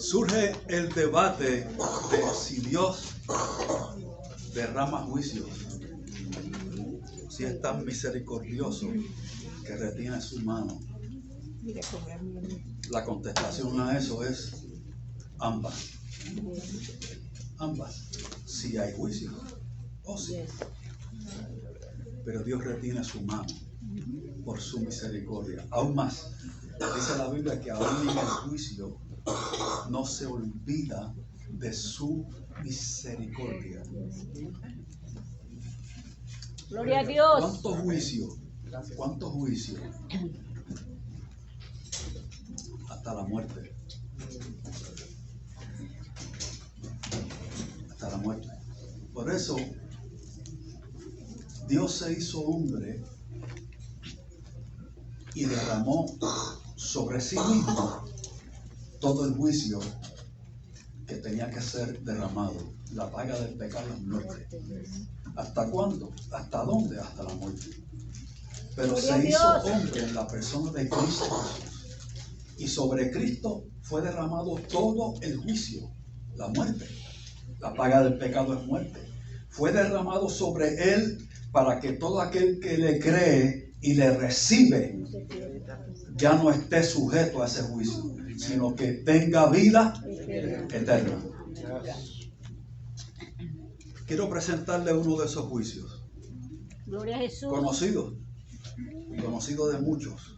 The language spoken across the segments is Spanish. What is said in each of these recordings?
Surge el debate de si Dios derrama juicios, si es tan misericordioso que retiene su mano. La contestación a eso es ambas. Ambas. Si hay juicio, o sí. Pero Dios retiene su mano por su misericordia. Aún más, dice la Biblia que aún en el juicio no se olvida de su misericordia. Gloria a Dios. ¿Cuánto juicio? ¿Cuánto juicio? Hasta la muerte. Hasta la muerte. Por eso, Dios se hizo hombre y derramó sobre sí mismo todo el juicio que tenía que ser derramado. La paga del pecado es muerte. ¿Hasta cuándo? ¿Hasta dónde? Hasta la muerte. Pero se hizo hombre en la persona de Cristo Jesús. Y sobre Cristo fue derramado todo el juicio, la muerte. La paga del pecado es muerte. Fue derramado sobre Él para que todo aquel que le cree y le recibe ya no esté sujeto a ese juicio, sino que tenga vida eterna. Quiero presentarle uno de esos juicios. Gloria a Jesús. Conocido de muchos.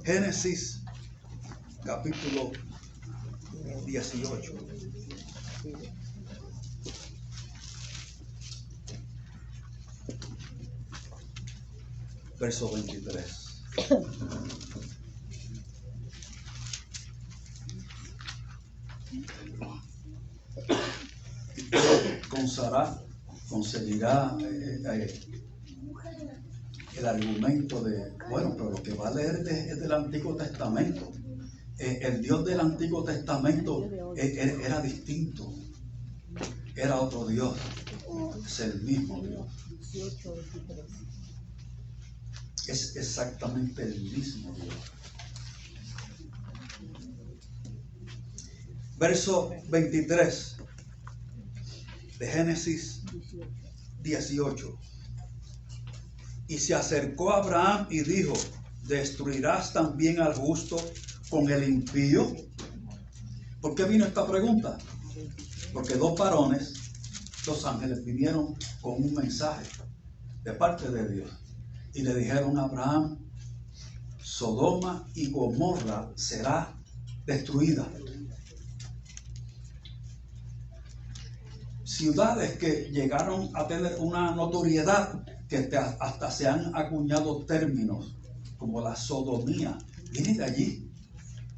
Génesis, capítulo 18. Verso 23. Con Sara conseguirá el argumento de, bueno, pero lo que va a leer es del Antiguo Testamento. El Dios del Antiguo Testamento era distinto. Era otro Dios. Es el mismo Dios. Es exactamente el mismo Dios. Verso 23 de Génesis 18. Y se acercó a Abraham y dijo: ¿destruirás también al justo con el impío? ¿Por qué vino esta pregunta? Porque dos varones, dos ángeles, vinieron con un mensaje de parte de Dios. Y le dijeron a Abraham: Sodoma y Gomorra será destruida. Ciudades que llegaron a tener una notoriedad que hasta se han acuñado términos como la sodomía. Viene de allí,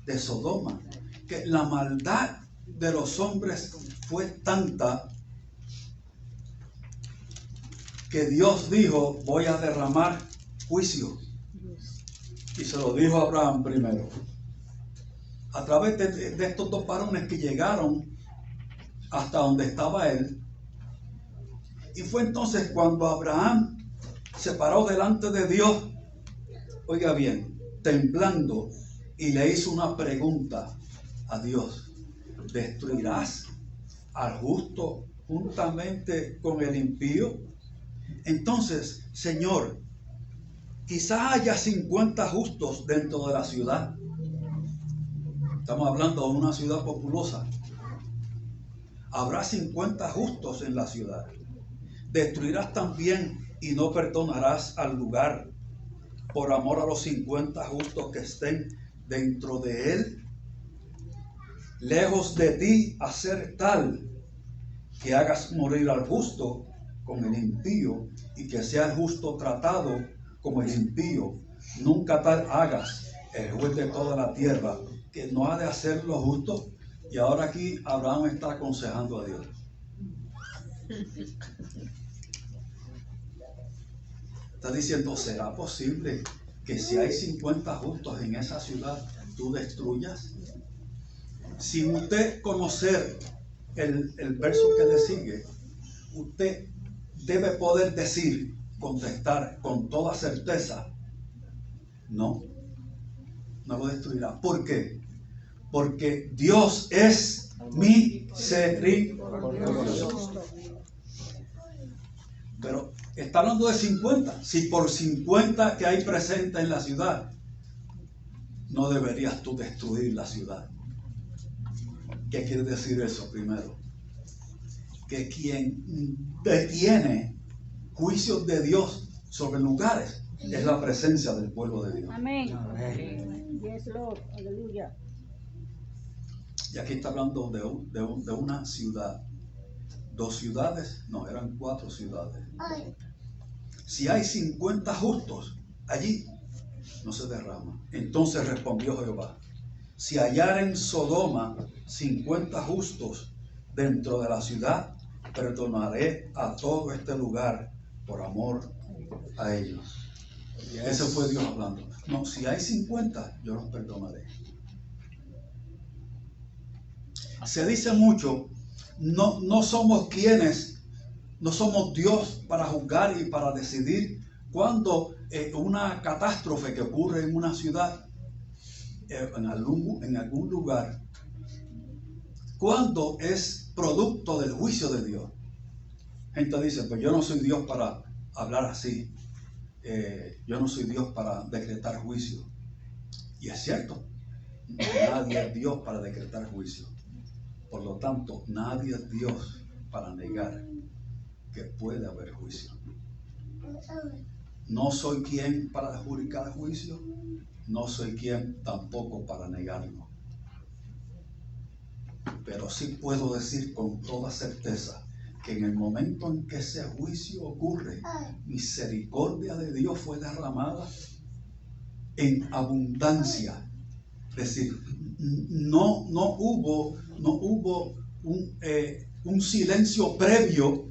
de Sodoma, que la maldad de los hombres fue tanta que Dios dijo: voy a derramar juicio. Y se lo dijo a Abraham primero, a través de estos dos varones que llegaron hasta donde estaba él. Y fue entonces cuando Abraham se paró delante de Dios, oiga bien, temblando, y le hizo una pregunta a Dios: ¿destruirás al justo juntamente con el impío? Entonces, Señor, quizá haya 50 justos dentro de la ciudad. Estamos hablando de una ciudad populosa. Habrá 50 justos en la ciudad. Destruirás también y no perdonarás al lugar por amor a los 50 justos que estén dentro de él. Lejos de ti hacer tal que hagas morir al justo con el impío y que sea el justo tratado como el impío. Nunca tal hagas, el juez de toda la tierra, que no ha de hacer lo justo. Y ahora aquí Abraham está aconsejando a Dios. Está diciendo: ¿será posible que si hay 50 justos en esa ciudad, tú destruyas? Sin usted conocer el verso que le sigue, usted debe poder decir, contestar con toda certeza: no lo destruirá. ¿Por qué? Porque Dios es misericordioso. Pero está hablando de 50. Si por 50 que hay presentes en la ciudad, no deberías tú destruir la ciudad. ¿Qué quiere decir eso primero? Que quien detiene juicios de Dios sobre lugares es la presencia del pueblo de Dios. Amén. Yes, Lord. Aleluya. Y aquí está hablando de una ciudad. 2 ciudades, no, eran 4 ciudades. Si hay 50 justos allí, no se derrama. Entonces respondió Jehová: si hallara en Sodoma 50 justos dentro de la ciudad, perdonaré a todo este lugar por amor a ellos. Ese fue Dios hablando. No, si hay 50, yo los perdonaré. Se dice mucho, no somos Dios para juzgar y para decidir cuando una catástrofe que ocurre en una ciudad, en algún lugar, cuando es producto del juicio de Dios. Gente dice, pues yo no soy Dios para hablar así, yo no soy Dios para decretar juicio. Y es cierto, nadie es Dios para decretar juicio. Por lo tanto, nadie es Dios para negar que puede haber juicio. No soy quien para adjudicar juicio, no soy quien tampoco para negarlo. Pero sí puedo decir con toda certeza que en el momento en que ese juicio ocurre, misericordia de Dios fue derramada en abundancia. Es decir, no hubo un silencio previo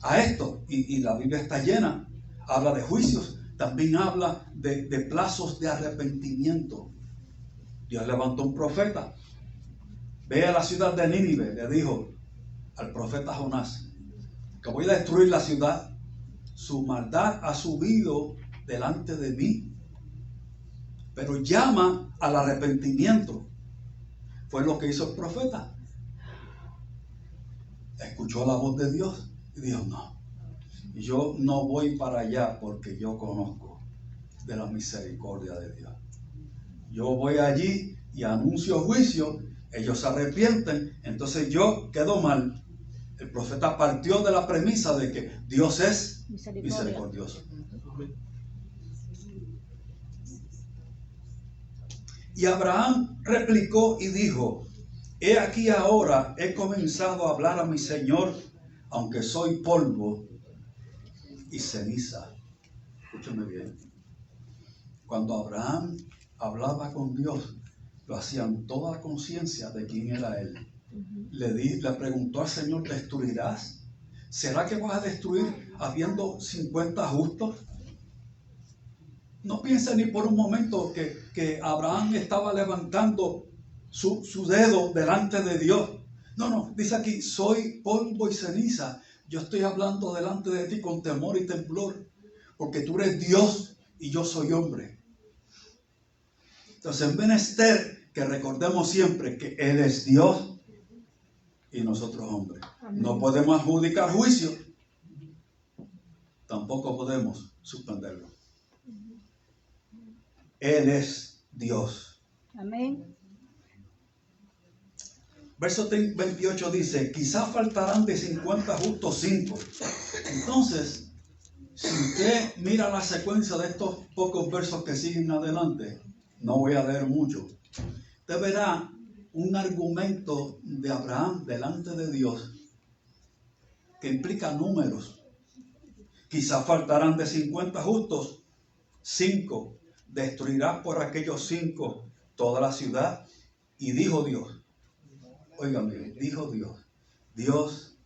a esto. Y la Biblia está llena. Habla de juicios. También habla de plazos de arrepentimiento. Dios levantó un profeta. Ve a la ciudad de Nínive, le dijo al profeta Jonás, que voy a destruir la ciudad. Su maldad ha subido delante de mí. Pero llama al arrepentimiento. Fue lo que hizo el profeta. Escuchó la voz de Dios y dijo, no, yo no voy para allá porque yo conozco de la misericordia de Dios. Yo voy allí y anuncio juicio, ellos se arrepienten, entonces yo quedo mal. El profeta partió de la premisa de que Dios es misericordioso. Y Abraham replicó y dijo, he aquí ahora he comenzado a hablar a mi Señor, aunque soy polvo y ceniza. Escúchame bien. Cuando Abraham hablaba con Dios, lo hacían toda la conciencia de quién era él. Le preguntó al Señor, ¿destruirás? ¿Será que vas a destruir habiendo 50 justos? No piensa ni por un momento que Abraham estaba levantando su dedo delante de Dios. No, dice aquí, soy polvo y ceniza. Yo estoy hablando delante de ti con temor y temblor, porque tú eres Dios y yo soy hombre. Entonces, es menester que recordemos siempre que Él es Dios y nosotros hombres. Amén. No podemos adjudicar juicio, tampoco podemos suspenderlo. Él es Dios. Amén. Verso 28 dice, quizás faltarán de 50 justos 5. Entonces, si usted mira la secuencia de estos pocos versos que siguen adelante, no voy a leer mucho, usted verá un argumento de Abraham delante de Dios que implica números. Quizás faltarán de 50 justos 5. Destruirás por aquellos 5 toda la ciudad. Y dijo Dios, oigan bien, dijo Dios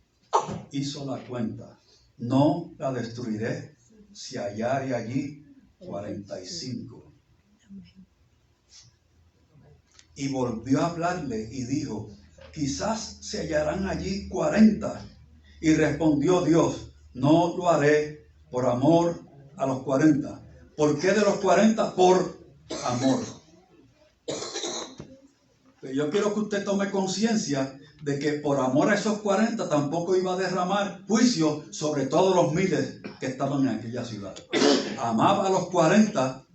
hizo la cuenta, no la destruiré si hallare allí 45. Y volvió a hablarle y dijo, quizás se hallarán allí 40. Y respondió Dios, no lo haré por amor a los 40. ¿Por qué de los 40? Por amor. Pero yo quiero que usted tome conciencia de que por amor a esos 40 tampoco iba a derramar juicio sobre todos los miles que estaban en aquella ciudad. Amaba a los 40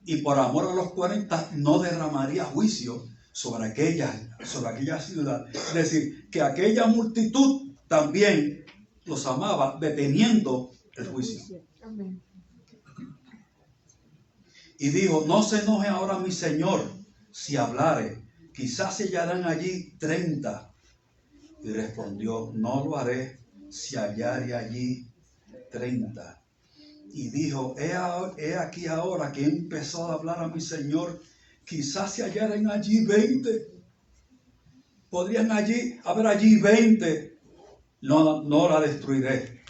y por amor a los 40 no derramaría juicio sobre aquella ciudad. Es decir, que aquella multitud también los amaba, deteniendo el juicio. Amén. Y dijo, no se enoje ahora mi Señor si hablare, quizás se hallarán allí 30. Y respondió, no lo haré si hallare allí 30. Y dijo, he aquí ahora que he empezado a hablar a mi Señor, quizás se hallaran allí 20. Podrían haber allí 20. No la destruiré,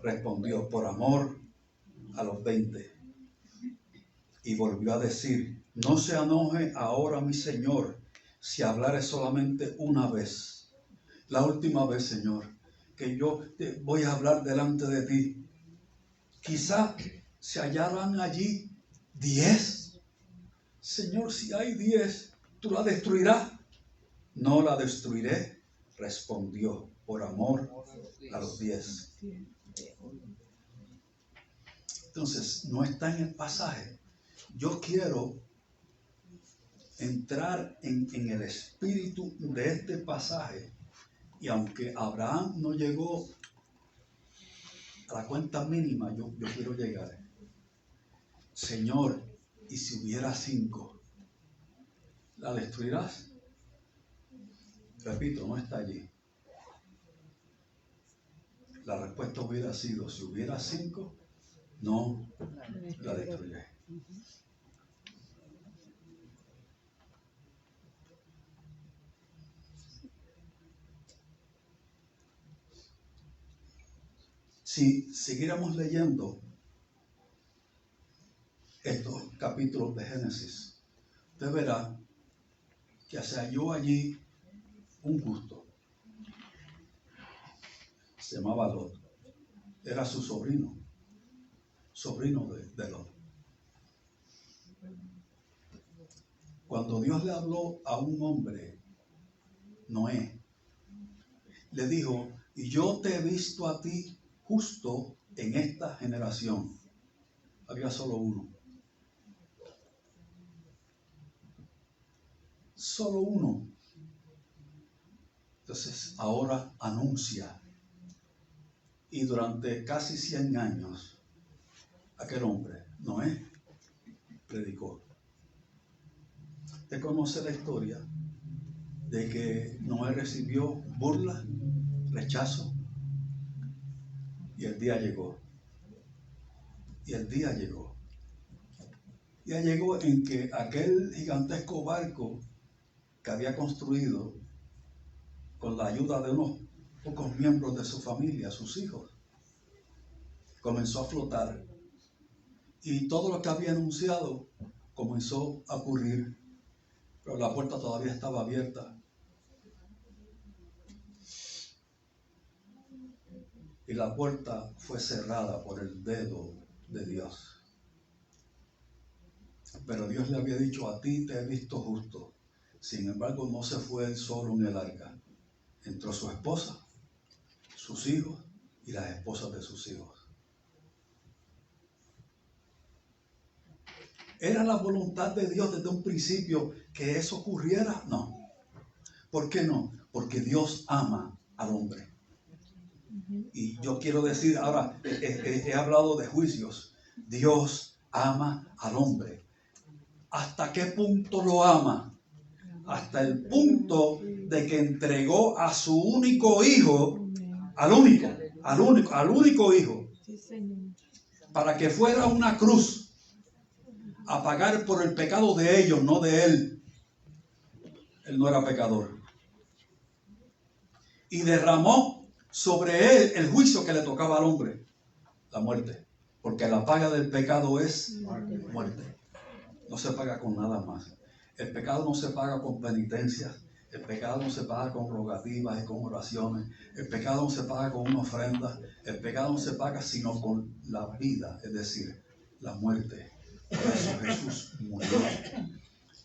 respondió, por amor a los 20. Y volvió a decir, no se enoje ahora mi Señor si hablare solamente una vez. La última vez, Señor, que yo te voy a hablar delante de ti. Quizá se hallarán allí 10. Señor, si hay 10, ¿tú la destruirás? No la destruiré, respondió, por amor a los 10. Entonces, no está en el pasaje. Yo quiero entrar en el espíritu de este pasaje. Y aunque Abraham no llegó a la cuenta mínima, yo quiero llegar. Señor, ¿y si hubiera 5? ¿La destruirás? Repito, no está allí. La respuesta hubiera sido, si hubiera 5, no la destruiré. Si siguiéramos leyendo estos capítulos de Génesis, usted verá que se halló allí un justo. Se llamaba Lot. Era su sobrino de Lot. Cuando Dios le habló a un hombre, Noé, le dijo, y yo te he visto a ti justo en esta generación. Había solo uno. Solo uno. Entonces ahora anuncia. Y durante casi 100 años, aquel hombre, Noé, predicó. Usted conoce la historia de que Noé recibió burla, rechazo, y el día llegó. Ya llegó en que aquel gigantesco barco que había construido con la ayuda de unos pocos miembros de su familia, sus hijos, comenzó a flotar. Y todo lo que había anunciado comenzó a ocurrir, pero la puerta todavía estaba abierta. Y la puerta fue cerrada por el dedo de Dios. Pero Dios le había dicho, a ti te he visto justo. Sin embargo, no se fue él solo en el arca. Entró su esposa, sus hijos y las esposas de sus hijos. ¿Era la voluntad de Dios desde un principio que eso ocurriera? No. ¿Por qué no? Porque Dios ama al hombre. Y yo quiero decir, ahora he hablado de juicios. Dios ama al hombre. ¿Hasta qué punto lo ama? Hasta el punto de que entregó a su único hijo, al único hijo, para que fuera una cruz a pagar por el pecado de ellos, no de él. Él no era pecador. Y derramó sobre él el juicio que le tocaba al hombre, la muerte. Porque la paga del pecado es muerte. No se paga con nada más. El pecado no se paga con penitencias. El pecado no se paga con rogativas y con oraciones. El pecado no se paga con una ofrenda. El pecado no se paga sino con la vida, es decir, la muerte. Por eso Jesús murió.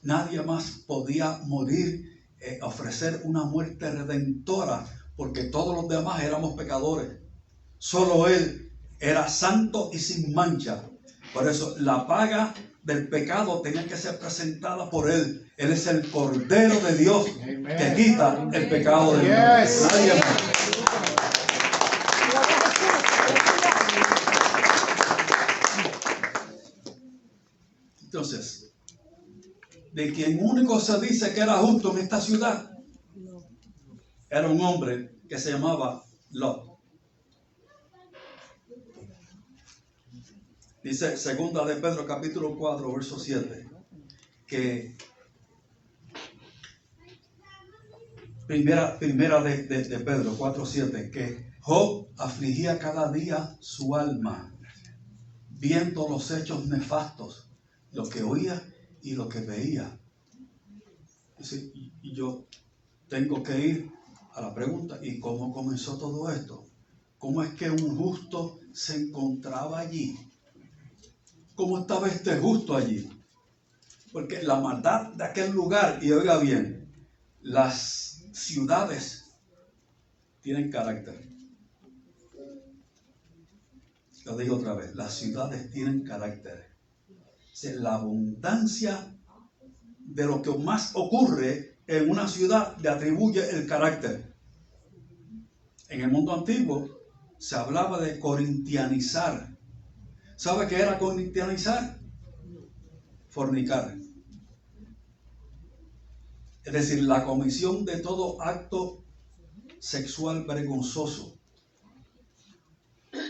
Nadie más podía morir, ofrecer una muerte redentora, porque todos los demás éramos pecadores. Solo Él era santo y sin mancha. Por eso la paga del pecado tenía que ser presentada por Él. Él es el Cordero de Dios que quita el pecado del mundo. Nadie más. Entonces, de quien único se dice que era justo en esta ciudad, era un hombre que se llamaba Lot. Dice segunda de Pedro capítulo 4 verso 7 que primera de Pedro 4:7 que Job afligía cada día su alma viendo los hechos nefastos, lo que oía y lo que veía. Dice, y yo tengo que ir a la pregunta, ¿y cómo comenzó todo esto? ¿Cómo es que un justo se encontraba allí? ¿Cómo estaba este justo allí? Porque la maldad de aquel lugar, y oiga bien, las ciudades tienen carácter. Lo digo otra vez, las ciudades tienen carácter. O sea, la abundancia de lo que más ocurre en una ciudad le atribuye el carácter. En el mundo antiguo se hablaba de corintianizar. ¿Sabe qué era corintianizar? Fornicar. Es decir, la comisión de todo acto sexual vergonzoso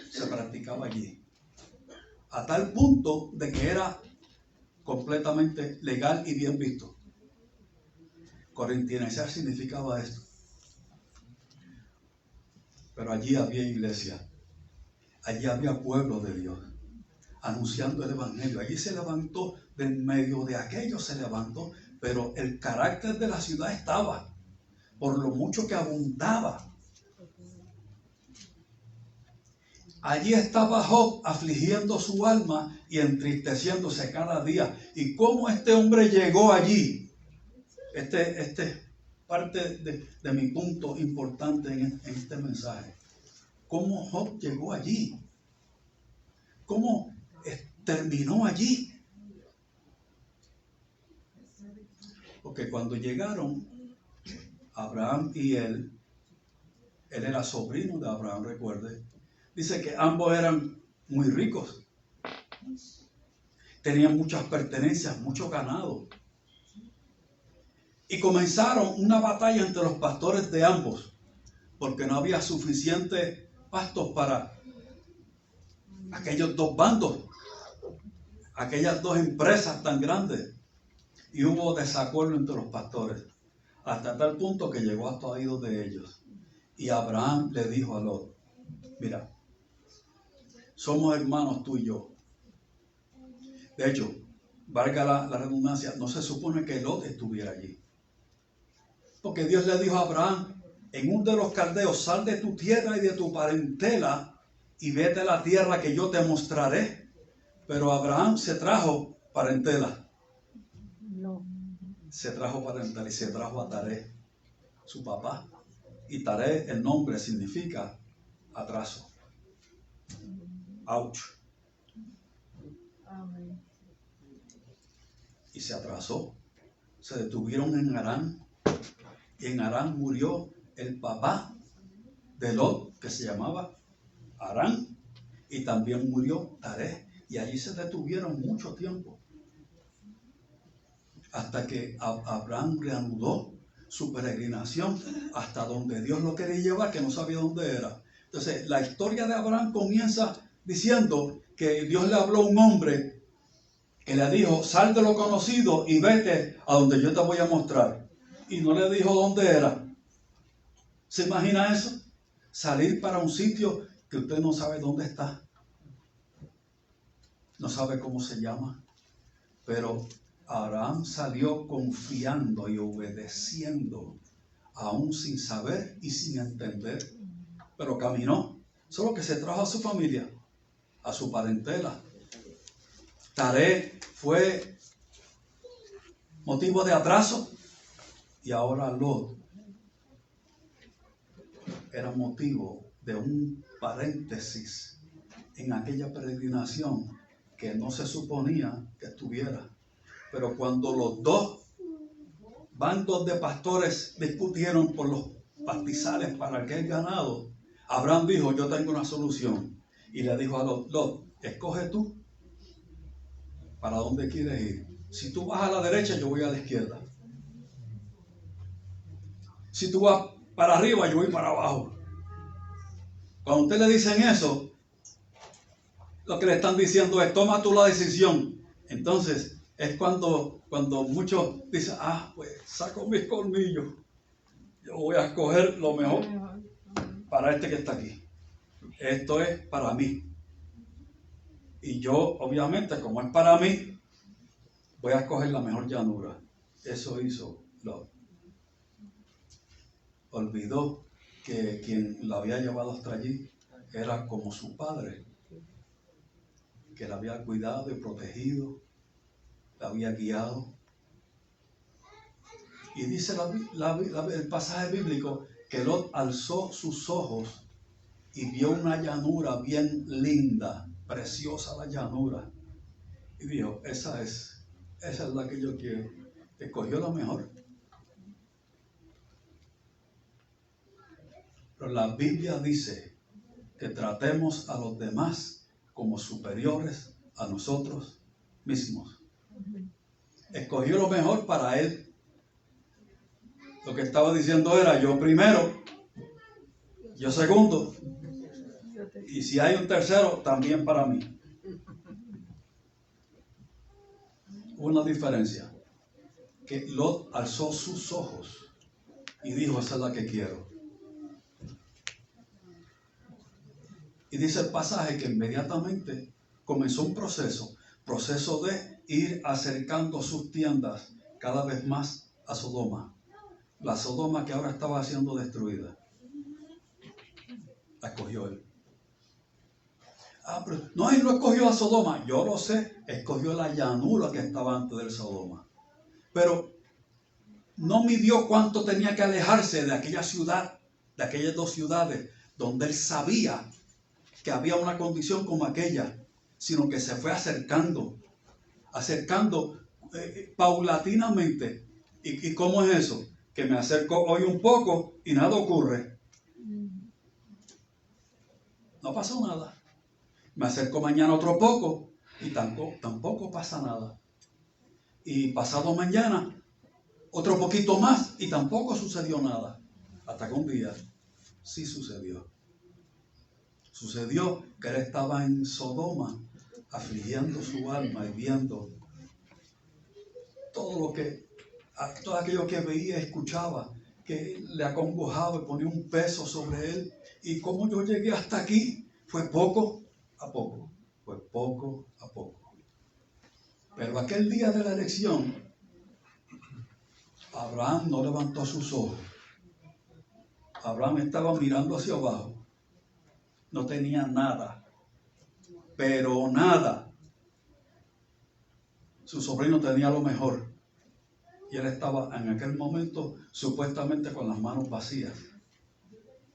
se practicaba allí. A tal punto de que era completamente legal y bien visto. Corintianizar significaba esto. Pero allí había iglesia. Allí había pueblo de Dios anunciando el evangelio. Allí se levantó, de en medio de aquello se levantó, pero el carácter de la ciudad estaba, por lo mucho que abundaba. Allí estaba Job afligiendo su alma y entristeciéndose cada día. ¿Y cómo este hombre llegó allí? Este parte de mi punto importante en este mensaje. ¿Cómo Job llegó allí? ¿Cómo terminó allí? Porque cuando llegaron Abraham y él era sobrino de Abraham, recuerde, dice que ambos eran muy ricos, tenían muchas pertenencias, mucho ganado, y comenzaron una batalla entre los pastores de ambos, porque no había suficiente pastos para aquellos dos bandos, aquellas dos empresas tan grandes. Y hubo desacuerdo entre los pastores, hasta tal punto que llegó hasta oídos de ellos. Y Abraham le dijo a Lot, mira, somos hermanos tú y yo. De hecho, valga la redundancia, no se supone que Lot estuviera allí. Porque Dios le dijo a Abraham, en uno de los caldeos, sal de tu tierra y de tu parentela y vete a la tierra que yo te mostraré. Pero Abraham se trajo parentela. Se trajo parentela y se trajo a Taré, su papá. Y Taré, el nombre significa atraso. Ouch. Y se atrasó. Se detuvieron en Harán. Y en Harán murió el papá de Lot, que se llamaba Harán. Y también murió Taré. Y allí se detuvieron mucho tiempo. Hasta que Abraham reanudó su peregrinación hasta donde Dios lo quería llevar, que no sabía dónde era. Entonces, la historia de Abraham comienza diciendo que Dios le habló a un hombre que le dijo, sal de lo conocido y vete a donde yo te voy a mostrar. Y no le dijo dónde era. ¿Se imagina eso? Salir para un sitio que usted no sabe dónde está. No sabe cómo se llama. Pero Abraham salió confiando y obedeciendo, aún sin saber y sin entender. Pero caminó. Solo que se trajo a su familia, a su parentela. Taré fue motivo de atraso. Y ahora Lot era motivo de un paréntesis en aquella peregrinación que no se suponía que estuviera. Pero cuando los dos bandos de pastores discutieron por los pastizales para aquel ganado, Abraham dijo: yo tengo una solución. Y le dijo a Lot: Lot, escoge tú para dónde quieres ir. Si tú vas a la derecha, yo voy a la izquierda. Si tú vas para arriba, yo voy para abajo. Cuando usted le dicen eso, lo que le están diciendo es: toma tú la decisión. Entonces es cuando muchos dicen: pues saco mis colmillos, yo voy a escoger lo mejor para este que está aquí. Esto es para mí. Y yo, obviamente, como es para mí, voy a escoger la mejor llanura. Eso hizo Lot. Olvidó que quien lo había llevado hasta allí era como su padre, que la había cuidado y protegido, la había guiado. Y dice el pasaje bíblico que Lot alzó sus ojos y vio una llanura bien linda, preciosa la llanura. Y dijo: esa es la que yo quiero. Escogió la mejor. Pero la Biblia dice que tratemos a los demás como superiores a nosotros mismos. Escogió lo mejor para él. Lo que estaba diciendo era: yo primero, yo segundo, y si hay un tercero, también para mí. Una diferencia, que Lot alzó sus ojos y dijo: esa es la que quiero. Y dice el pasaje que inmediatamente comenzó un proceso de ir acercando sus tiendas cada vez más a Sodoma. La Sodoma que ahora estaba siendo destruida, la escogió él. Pero no, él no escogió a Sodoma. Yo lo sé, escogió la llanura que estaba antes del Sodoma. Pero no midió cuánto tenía que alejarse de aquella ciudad, de aquellas dos ciudades, donde él sabía que había una condición como aquella, sino que se fue acercando paulatinamente. ¿Y cómo es eso? Que me acerco hoy un poco y nada ocurre. No pasó nada. Me acerco mañana otro poco y tampoco pasa nada. Y pasado mañana otro poquito más y tampoco sucedió nada. Hasta que un día sí sucedió. Sucedió que él estaba en Sodoma, afligiendo su alma y viendo todo aquello que veía y escuchaba, que le acongojaba y ponía un peso sobre él. Y como yo llegué hasta aquí, fue poco a poco. Pero aquel día de la elección, Abraham no levantó sus ojos. Abraham estaba mirando hacia abajo. No tenía nada, pero nada. Su sobrino tenía lo mejor. Y él estaba en aquel momento supuestamente con las manos vacías.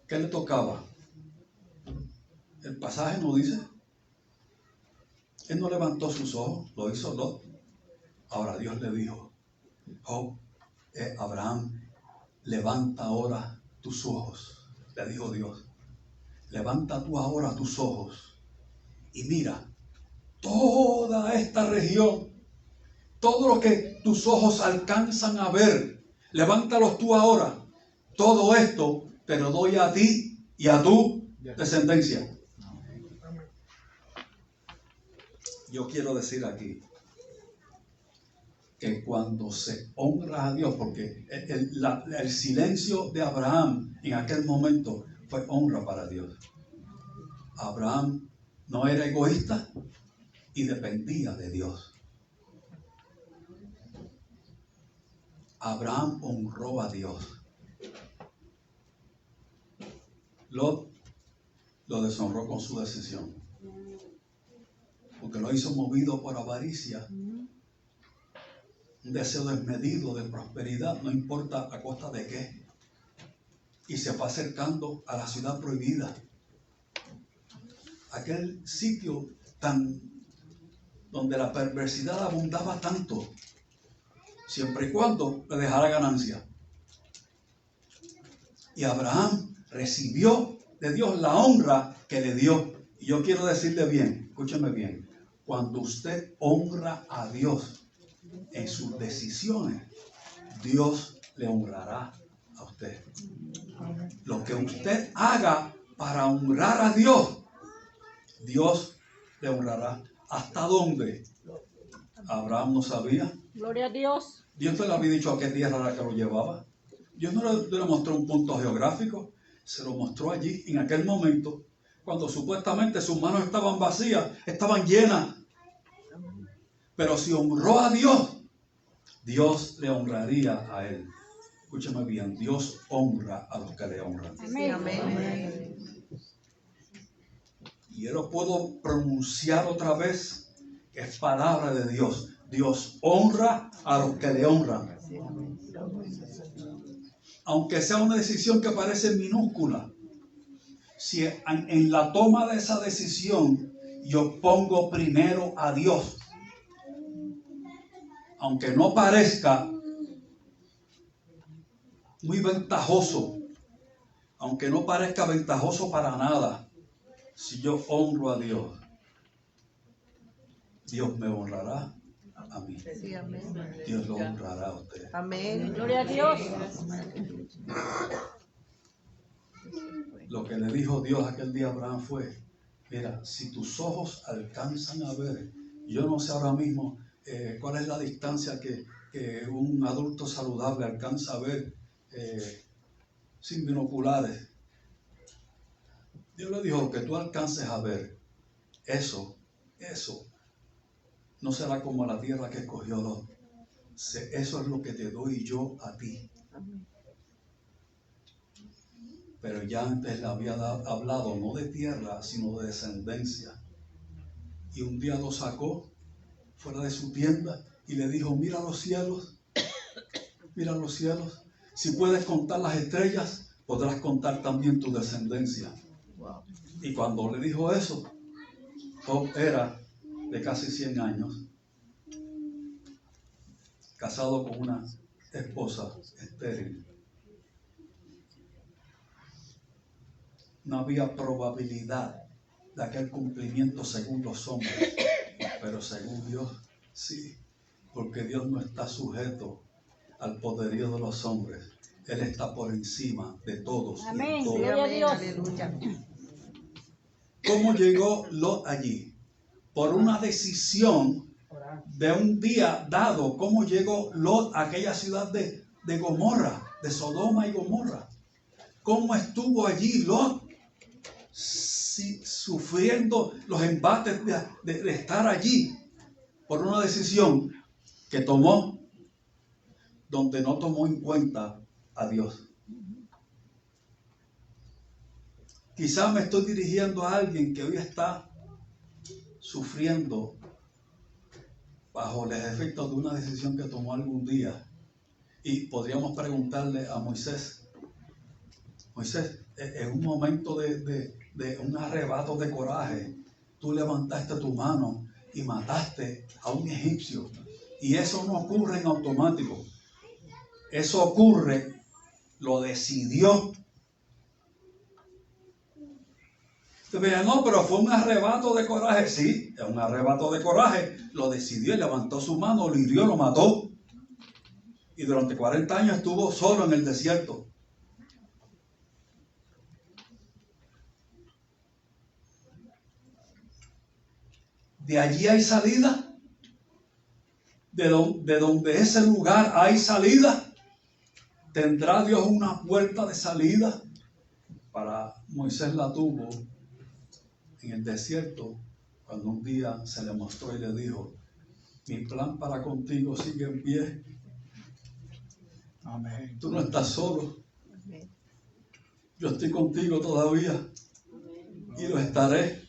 ¿Qué le tocaba? El pasaje no dice. Él no levantó sus ojos, lo hizo Lot. Ahora Dios le dijo: Abraham, levanta ahora tus ojos. Le dijo Dios: levanta tú ahora tus ojos y mira toda esta región, todo lo que tus ojos alcanzan a ver, levántalos tú ahora. Todo esto te lo doy a ti y a tu descendencia. Yo quiero decir aquí que cuando se honra a Dios, porque el silencio de Abraham en aquel momento fue honra para Dios. Abraham no era egoísta y dependía de Dios. Abraham honró a Dios. Lot lo deshonró con su decisión, porque lo hizo movido por avaricia. un deseo desmedido de prosperidad, no importa a costa de qué. Y se fue acercando a la ciudad prohibida, aquel sitio donde la perversidad abundaba tanto, siempre y cuando le dejara ganancia. Y Abraham recibió de Dios la honra que le dio. Y yo quiero decirle bien, escúcheme bien, cuando usted honra a Dios en sus decisiones, Dios le honrará a usted. Lo que usted haga para honrar a Dios, Dios le honrará. ¿Hasta dónde? Abraham no sabía. Gloria a Dios. Dios le había dicho a qué tierra era que lo llevaba. Dios no le mostró un punto geográfico, se lo mostró allí, en aquel momento, cuando supuestamente sus manos estaban vacías, estaban llenas. Pero si honró a Dios, Dios le honraría a él. Escúchame bien, Dios honra a los que le honran. Amén. Amén. Y yo lo puedo pronunciar otra vez, es palabra de Dios. Dios honra a los que le honran. Aunque sea una decisión que parece minúscula, si en la toma de esa decisión yo pongo primero a Dios, aunque no parezca muy ventajoso, aunque no parezca ventajoso para nada, si yo honro a Dios, Dios me honrará a mí. Sí, amén. Dios lo honrará a usted. Amén. Gloria a Dios. Lo que le dijo Dios aquel día a Abraham fue, mira, si tus ojos alcanzan a ver, yo no sé ahora mismo cuál es la distancia que un adulto saludable alcanza a ver sin binoculares. Dios le dijo, lo que tú alcances a ver, eso no será como la tierra que escogió Lot. Eso es lo que te doy yo a ti. Pero ya antes le había hablado no de tierra, sino de descendencia. Y un día lo sacó fuera de su tienda y le dijo, mira los cielos. Si puedes contar las estrellas, podrás contar también tu descendencia. Y cuando le dijo eso, Job era de casi 100 años, casado con una esposa estéril. No había probabilidad de aquel cumplimiento según los hombres, pero según Dios, sí, porque Dios no está sujeto al poderío de los hombres. Él está por encima de todos. Amén. Y todo. Gloria a Dios. Aleluya. ¿Cómo llegó Lot allí? Por una decisión de un día dado. ¿Cómo llegó Lot a aquella ciudad de Gomorra, de Sodoma y Gomorra? ¿Cómo estuvo allí Lot? Sí, sufriendo los embates de estar allí por una decisión que tomó, donde no tomó en cuenta a Dios. Quizás me estoy dirigiendo a alguien que hoy está sufriendo bajo los efectos de una decisión que tomó algún día. Y podríamos preguntarle a Moisés, en un momento de un arrebato de coraje, tú levantaste tu mano y mataste a un egipcio. Y eso no ocurre en automático. Eso ocurre, lo decidió. Usted me dice, no, pero fue un arrebato de coraje. Sí, es un arrebato de coraje. Lo decidió y levantó su mano, lo hirió, lo mató. Y durante 40 años estuvo solo en el desierto. De allí hay salida. De donde ese lugar hay salida. ¿Tendrá Dios una puerta de salida? Para Moisés la tuvo en el desierto, cuando un día se le mostró y le dijo, mi plan para contigo sigue en pie. Amén. Tú no estás solo. Yo estoy contigo todavía. Y lo estaré.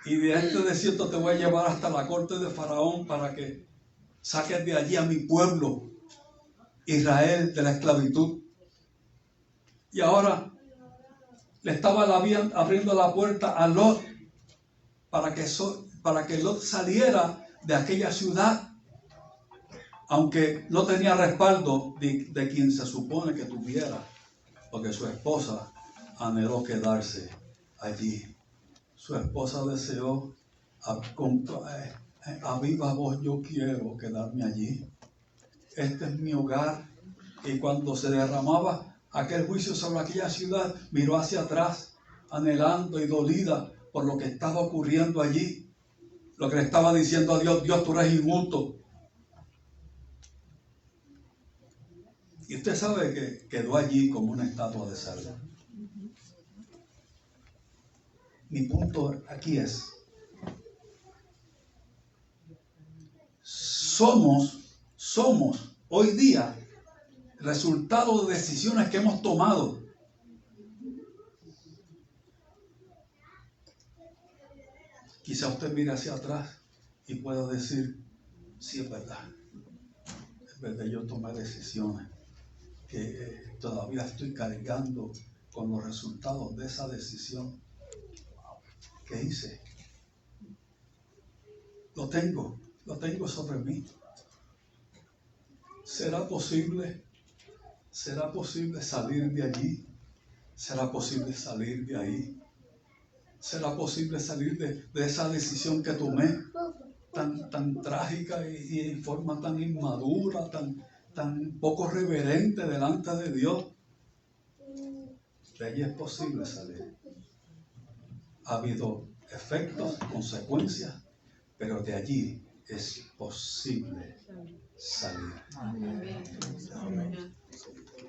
Y de este desierto te voy a llevar hasta la corte de Faraón para que Saquen de allí a mi pueblo, Israel, de la esclavitud. Y ahora le estaba abriendo la puerta a Lot para que Lot saliera de aquella ciudad, aunque no tenía respaldo de quien se supone que tuviera, porque su esposa anheló quedarse allí. Su esposa deseó a viva voz: yo quiero quedarme allí. Este es mi hogar. Y cuando se derramaba aquel juicio sobre aquella ciudad, miró hacia atrás, anhelando y dolida por lo que estaba ocurriendo allí. Lo que le estaba diciendo a Dios: Dios, tú eres injusto. Y usted sabe que quedó allí como una estatua de sal. Mi punto aquí es: somos hoy día resultado de decisiones que hemos tomado. Quizá usted mire hacia atrás y pueda decir: sí, es verdad, yo tomé decisiones que todavía estoy cargando con los resultados de esa decisión que hice. Lo tengo sobre mí. ¿Será posible salir de allí? ¿Será posible salir de ahí? ¿Será posible salir de esa decisión que tomé tan trágica y en forma tan inmadura, tan poco reverente delante de Dios? De allí es posible salir. Ha habido efectos, consecuencias, pero de allí es posible salir.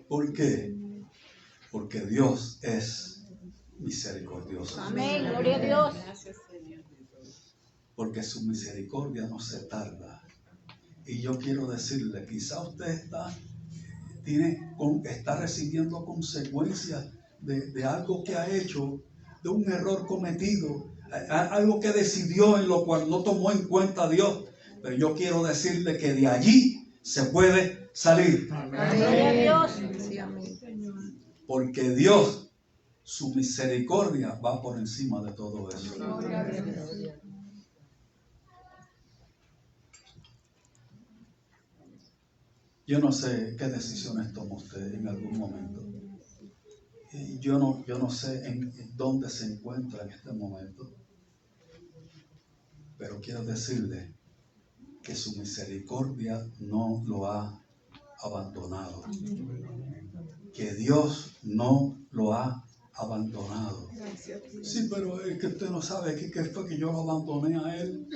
¿Por qué? Porque Dios es misericordioso. Amén, gloria a Dios. Porque su misericordia no se tarda. Y yo quiero decirle, quizá usted está recibiendo consecuencias de algo que ha hecho, de un error cometido, algo que decidió en lo cual no tomó en cuenta a Dios. Pero yo quiero decirle que de allí se puede salir. Gloria a Dios. Porque Dios, su misericordia va por encima de todo eso. Yo no sé qué decisiones toma usted en algún momento. Yo no sé en dónde se encuentra en este momento. Pero quiero decirle que su misericordia no lo ha abandonado. Que Dios no lo ha abandonado. Sí, pero es que usted no sabe que fue que yo lo abandoné a Él.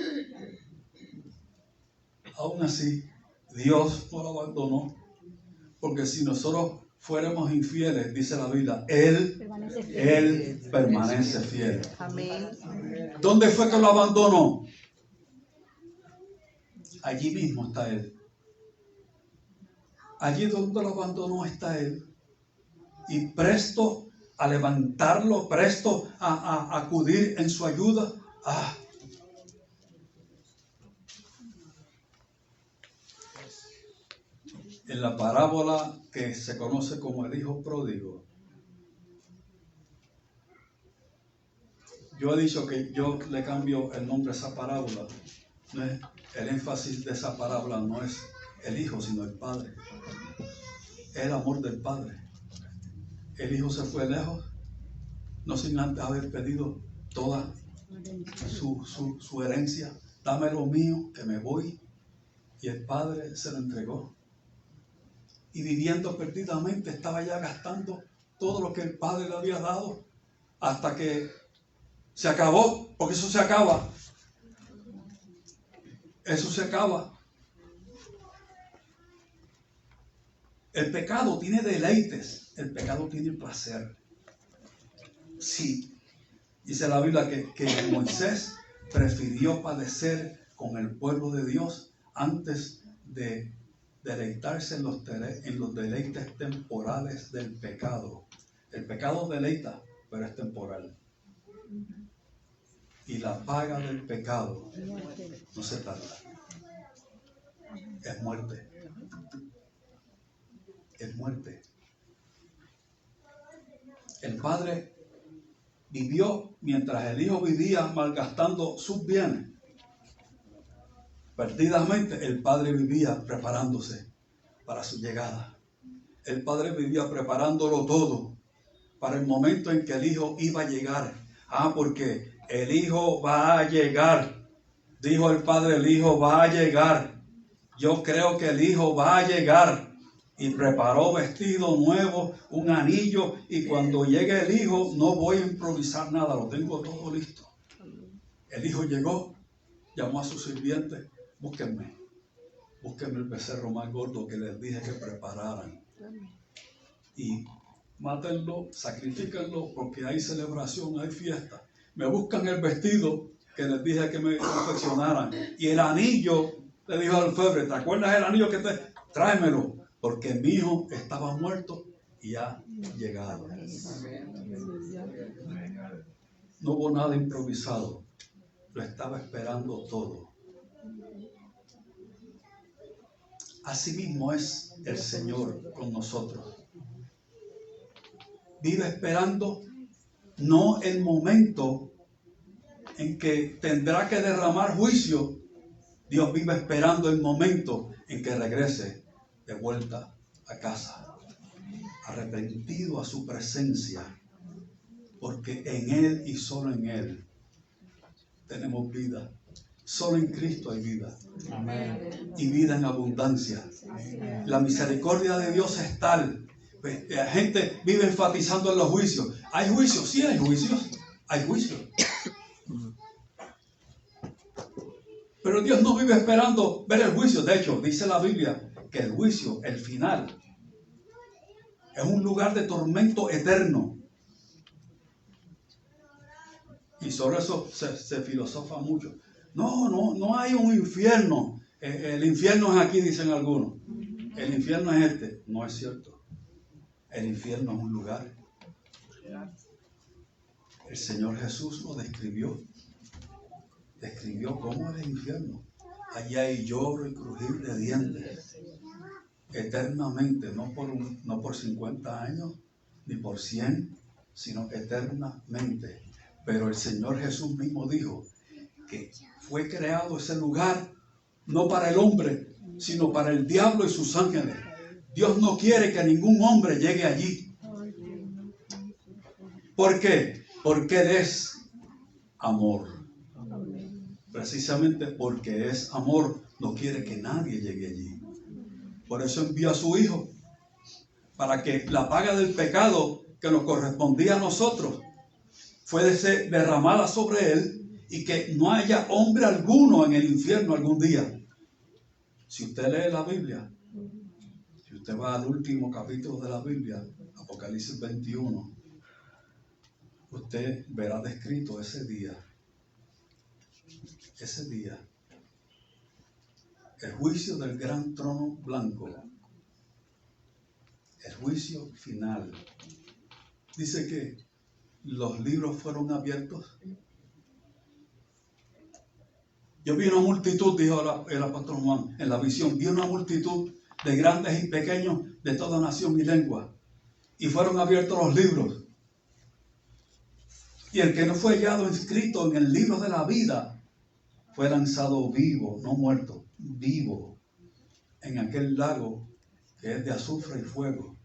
Aún así, Dios no lo abandonó. Porque si nosotros fuéramos infieles, dice la Biblia, Él permanece fiel. Amén. ¿Dónde fue que lo abandonó? Allí mismo está Él. Allí donde lo abandonó está Él. Y presto a levantarlo, presto a acudir en su ayuda. En la parábola que se conoce como el hijo pródigo, yo he dicho que yo le cambio el nombre a esa parábola. No es, el énfasis de esa parábola no es el hijo, sino el padre. Es el amor del padre. El hijo se fue lejos, no sin antes haber pedido toda su herencia. Dame lo mío, que me voy. Y el padre se lo entregó. Y viviendo perdidamente, estaba ya gastando todo lo que el padre le había dado, hasta que se acabó, porque eso se acaba. Eso se acaba. El pecado tiene deleites, el pecado tiene placer. Sí, dice la Biblia que Moisés prefirió padecer con el pueblo de Dios antes de deleitarse en los deleites temporales del pecado. El pecado deleita, pero es temporal. Y la paga del pecado no se tarda. es muerte. Es muerte. El padre vivió mientras el hijo vivía malgastando sus bienes. Perdidamente el padre vivía preparándose para su llegada. El padre vivía preparándolo todo para el momento en que el hijo iba a llegar. Porque el hijo va a llegar. Dijo el padre, el hijo va a llegar. Yo creo que el hijo va a llegar. Y preparó vestido nuevo, un anillo. Y cuando llegue el hijo, no voy a improvisar nada, lo tengo todo listo. El hijo llegó, llamó a sus sirvientes. Búsquenme el becerro más gordo que les dije que prepararan. Y mátenlo, sacrifíquenlo, porque hay celebración, hay fiesta. Me buscan el vestido que les dije que me confeccionaran. Y el anillo, le dijo al orfebre, ¿te acuerdas el anillo que te... Tráemelo, porque mi hijo estaba muerto y ha llegado. No hubo nada improvisado. Lo estaba esperando todo. Asimismo es el Señor con nosotros. Vive esperando no el momento en que tendrá que derramar juicio. Dios vive esperando el momento en que regrese de vuelta a casa, arrepentido a su presencia, porque en Él y solo en Él tenemos vida. Solo en Cristo hay vida. Amén. Y vida en abundancia. Amén. La misericordia de Dios es tal. La gente vive enfatizando en los juicios. ¿Hay juicios? Sí, hay juicios. Hay juicios. Pero Dios no vive esperando ver el juicio. De hecho, dice la Biblia que el juicio, el final, es un lugar de tormento eterno. Y sobre eso se filosofa mucho. No hay un infierno. El infierno es aquí, dicen algunos. El infierno es este. No es cierto. El infierno es un lugar. El Señor Jesús lo describió. Describió cómo es el infierno. Allí hay lloro y crujir de dientes. Eternamente, no por 50 años, ni por 100, sino eternamente. Pero el Señor Jesús mismo dijo que fue creado ese lugar no para el hombre, sino para el diablo y sus ángeles. Dios no quiere que ningún hombre llegue allí. ¿Por qué? Porque Él es amor. Precisamente porque es amor, no quiere que nadie llegue allí. Por eso envió a su Hijo, para que la paga del pecado que nos correspondía a nosotros fuese derramada sobre Él, y que no haya hombre alguno en el infierno algún día. Si usted lee la Biblia, si usted va al último capítulo de la Biblia, Apocalipsis 21, usted verá descrito ese día. Ese día. El juicio del gran trono blanco. El juicio final. Dice que los libros fueron abiertos. Yo vi una multitud, dijo el apóstol Juan en la visión, vi una multitud de grandes y pequeños de toda nación y lengua. Y fueron abiertos los libros. Y el que no fue hallado inscrito en el libro de la vida fue lanzado vivo, no muerto, vivo, en aquel lago que es de azufre y fuego.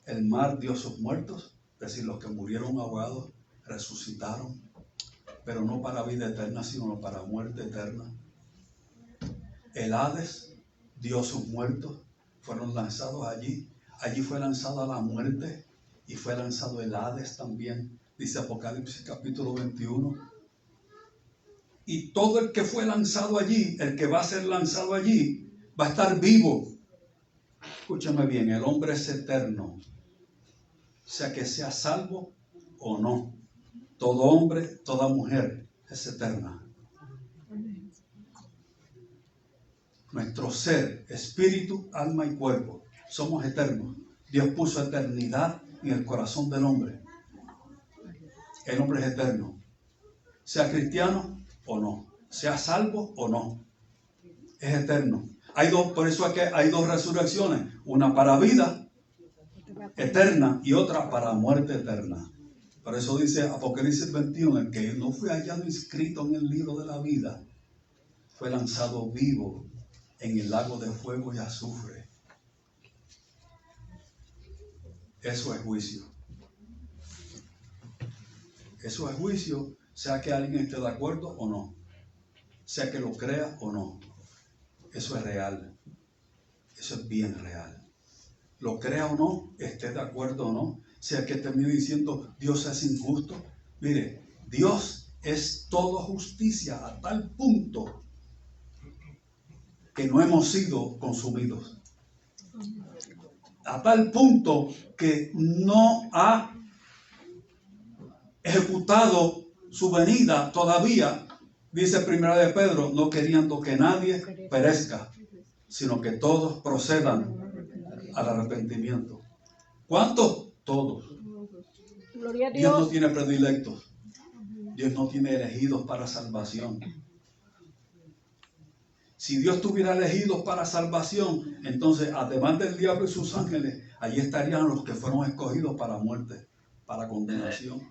El mar dio sus muertos, es decir, los que murieron ahogados, resucitaron, pero no para vida eterna, sino para muerte eterna. El Hades dio sus muertos, fueron lanzados allí. Allí fue lanzada la muerte y fue lanzado el Hades también, dice Apocalipsis capítulo 21. Y todo el que fue lanzado allí, el que va a ser lanzado allí, va a estar vivo. Escúchame bien, el hombre es eterno, sea que sea salvo o no. Todo hombre, toda mujer es eterna. Nuestro ser, espíritu, alma y cuerpo, somos eternos. Dios puso eternidad en el corazón del hombre. El hombre es eterno, sea cristiano o no. sea salvo o no. Es eterno. Hay dos, por eso es que hay dos resurrecciones, una para vida eterna y otra para muerte eterna. Por eso dice Apocalipsis 21, el que no fue hallado inscrito en el libro de la vida, fue lanzado vivo en el lago de fuego y azufre. Eso es juicio. Eso es juicio, sea que alguien esté de acuerdo o no, sea que lo crea o no. Eso es real. Eso es bien real. Lo crea o no, esté de acuerdo o no, sea que termine diciendo Dios es injusto. Mire, Dios es todo justicia a tal punto que no hemos sido consumidos. A tal punto que no ha ejecutado su venida todavía, dice Primera de Pedro, no queriendo que nadie perezca, sino que todos procedan al arrepentimiento. ¿Cuántos? Todos. Gloria a Dios no Dios. tiene predilectos. Dios no tiene elegidos para salvación. Si Dios tuviera elegidos para salvación, entonces, además del diablo y sus ángeles, allí estarían los que fueron escogidos para muerte, para condenación.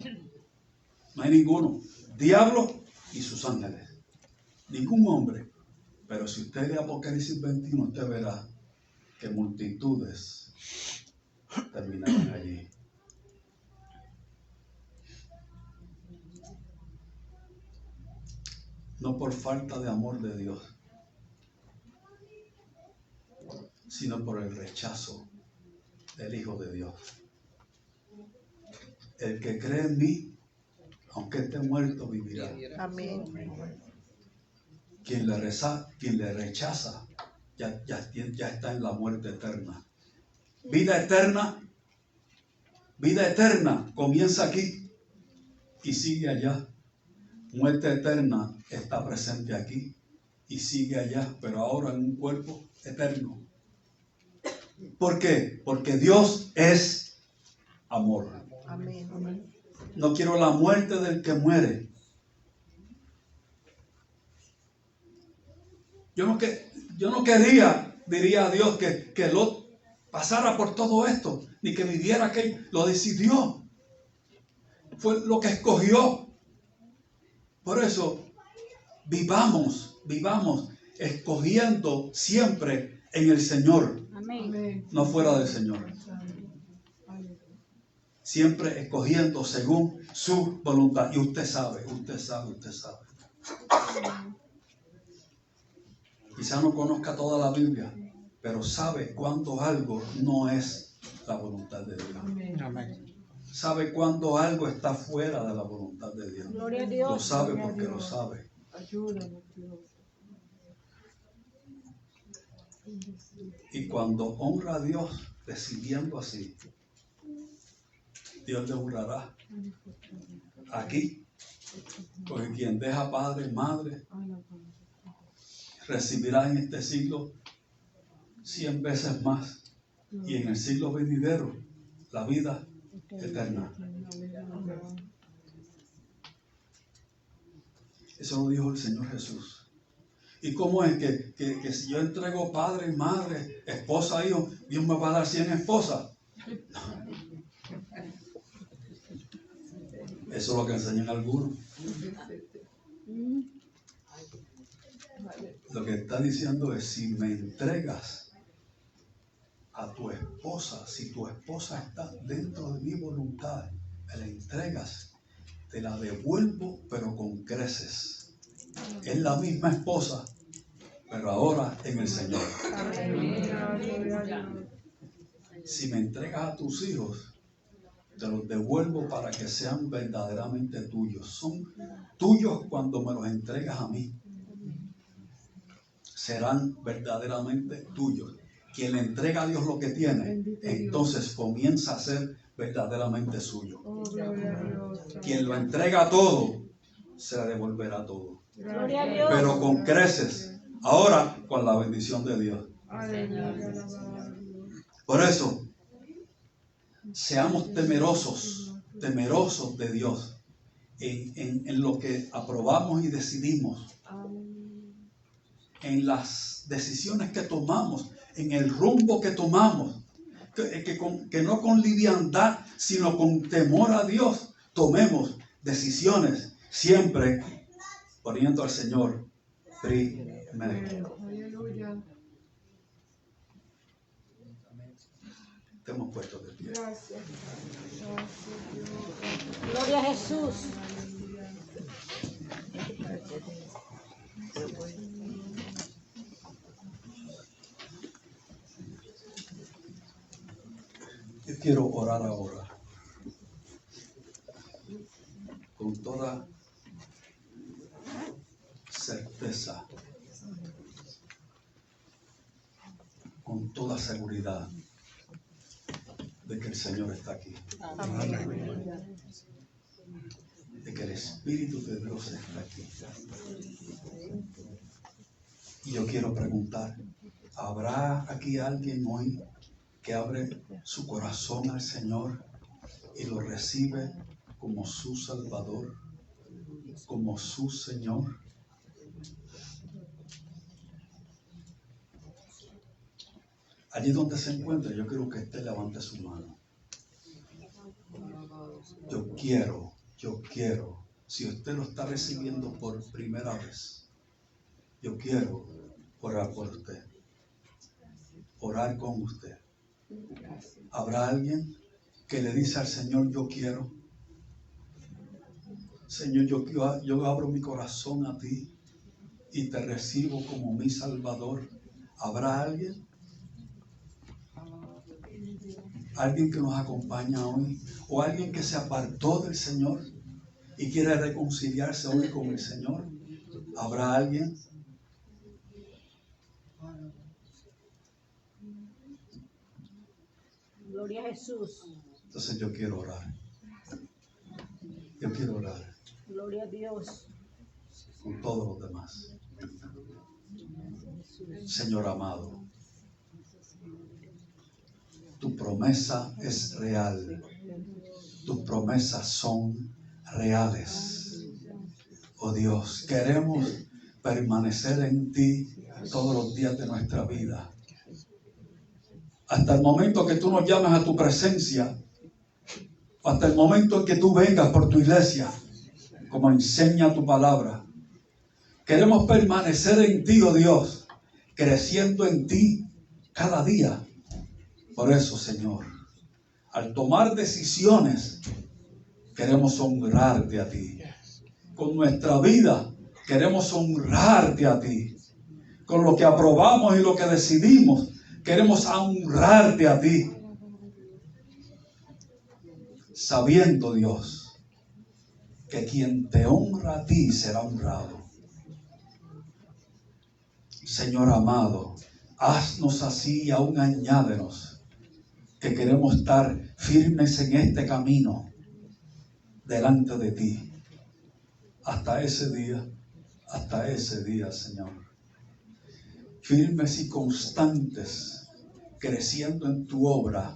No hay ninguno. Diablo y sus ángeles. Ningún hombre. Pero si usted lee Apocalipsis 21, usted verá que multitudes terminarán allí. No por falta de amor de Dios, sino por el rechazo del Hijo de Dios. El que cree en mí, aunque esté muerto, vivirá. Amén. Quien le rechaza, ya está en la muerte eterna. Vida eterna comienza aquí y sigue allá. Muerte eterna está presente aquí y sigue allá, pero ahora en un cuerpo eterno. ¿Por qué? Porque Dios es amor. Amén. No quiero la muerte del que muere. Yo no quería, diría a Dios, que Lot pasara por todo esto, ni que viviera aquello. Lo decidió. Fue lo que escogió. Por eso, vivamos escogiendo siempre en el Señor, Amén. no fuera del Señor. Siempre escogiendo según su voluntad. Y usted sabe. Quizá no conozca toda la Biblia, pero sabe cuándo algo no es la voluntad de Dios. Amén. Sabe cuándo algo está fuera de la voluntad de Dios. Gloria a Dios. Lo sabe porque lo sabe. Ayúdanos, Dios. Y cuando honra a Dios decidiendo así, Dios le honrará aquí. Porque quien deja padre, madre, recibirá en este siglo 100 veces más. Y en el siglo venidero, la vida eterna. Eso lo dijo el Señor Jesús. ¿Y cómo es que si yo entrego padre, madre, esposa, hijo, Dios me va a dar 100 esposas? Eso es lo que enseñan algunos. Lo que está diciendo es, si me entregas a tu esposa, si tu esposa está dentro de mi voluntad, me la entregas, te la devuelvo, pero con creces. Es la misma esposa, pero ahora en el Señor. Si me entregas a tus hijos, te los devuelvo para que sean verdaderamente tuyos. Son tuyos cuando me los entregas a mí. Serán verdaderamente tuyos. Quien le entrega a Dios lo que tiene, entonces comienza a ser verdaderamente suyo. Quien lo entrega todo, se le devolverá todo. Gloria a Dios. Pero con creces. Ahora con la bendición de Dios. Por eso, seamos temerosos de Dios en lo que aprobamos y decidimos, en las decisiones que tomamos, en el rumbo que tomamos, que no con liviandad, sino con temor a Dios, tomemos decisiones, siempre poniendo al Señor primero. Aleluya. Te hemos puesto de pie. Gracias. Gloria a Jesús. Yo quiero orar ahora con toda certeza, con toda seguridad de que el Señor está aquí, de que el Espíritu de Dios está aquí. Y yo quiero preguntar, ¿habrá aquí alguien hoy que abre su corazón al Señor y lo recibe como su Salvador, como su Señor? Allí donde se encuentra, yo quiero que usted levante su mano. Yo quiero, si usted lo está recibiendo por primera vez, yo quiero orar por usted, orar con usted. ¿Habrá alguien que le dice al Señor, yo quiero? Señor, yo abro mi corazón a ti y te recibo como mi Salvador. ¿Habrá alguien? ¿Alguien que nos acompaña hoy? ¿O alguien que se apartó del Señor y quiere reconciliarse hoy con el Señor? ¿Habrá alguien? Gloria a Jesús. Entonces yo quiero orar. Yo quiero orar Gloria a Dios. con todos los demás. Señor amado, tu promesa es real. Tus promesas son reales. Oh Dios, queremos permanecer en ti todos los días de nuestra vida. Hasta el momento que tú nos llamas a tu presencia, hasta el momento en que tú vengas por tu iglesia, como enseña tu palabra. Queremos permanecer en ti, oh Dios, creciendo en ti cada día. Por eso, Señor, al tomar decisiones, queremos honrarte a ti. Con nuestra vida, queremos honrarte a ti. Con lo que aprobamos y lo que decidimos, queremos honrarte a ti. Sabiendo, Dios, que quien te honra a ti será honrado. Señor amado, haznos así y aún añádenos, que queremos estar firmes en este camino delante de ti. Hasta ese día, Señor. Firmes y constantes, creciendo en tu obra,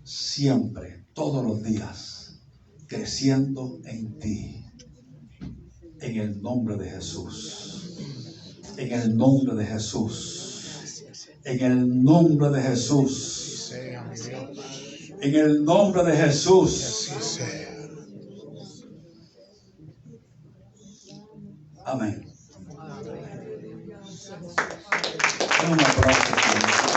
siempre, todos los días, creciendo en ti. En el nombre de Jesús. En el nombre de Jesús. En el nombre de Jesús. En el nombre de Jesús. Amén. Un aplauso.